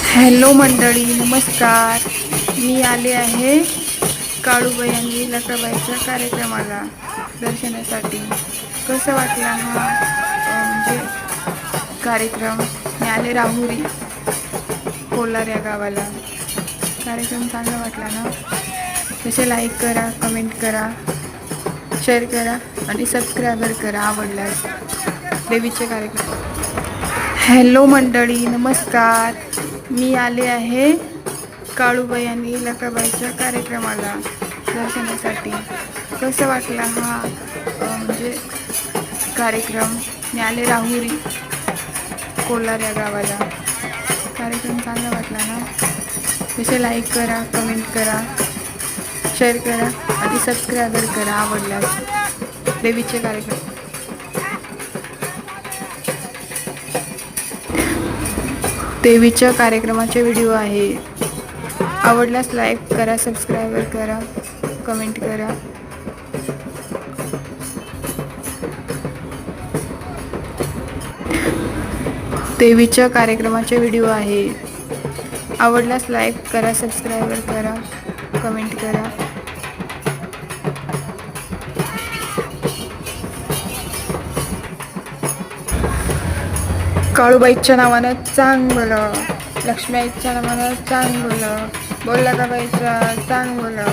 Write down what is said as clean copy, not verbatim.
Hello मंडळी, नमस्कार. मी आले आहे काळूबाई आणि लकाबाईच्या कार्यक्रमाला दर्शनासाठी. कसं वाटला हा म्हणजे कार्यक्रम? मी आले राहुरी कोलार या गावाला. कार्यक्रम चांगला वाटला ना? तसे लाईक करा, कमेंट करा, शेअर करा आणि सबस्क्रायबर करा आवडल्यास. देवीचे कार्यक्रम. हॅलो मंडळी, नमस्कार. मी आले आहे काळूबाई आणि लकाबाईच्या कार्यक्रमाला दर्शनासाठी. कसं वाटला हा म्हणजे कार्यक्रम? मी आले राहुरी कोलार या गावाला. कार्यक्रम चांगला वाटला ना? तसे लाईक करा, कमेंट करा, शेअर करा आणि सबस्क्रायबर करा आवडल्यास. देवीचे कार्यक्रम. देवीच्या कार्यक्रमाचे व्हिडिओ आहे. आवडल्यास लाईक करा, सबस्क्रायबर करा, कमेंट करा. देवीच्या कार्यक्रमाचे व्हिडिओ आहे. आवडल्यास लाईक करा, सबस्क्रायबर करा, कमेंट करा. काळूबाईच्या नावानं चांगलं, लक्ष्मीआईच्या नावानं चांगलं, बोलला का बाईचा चांगलं.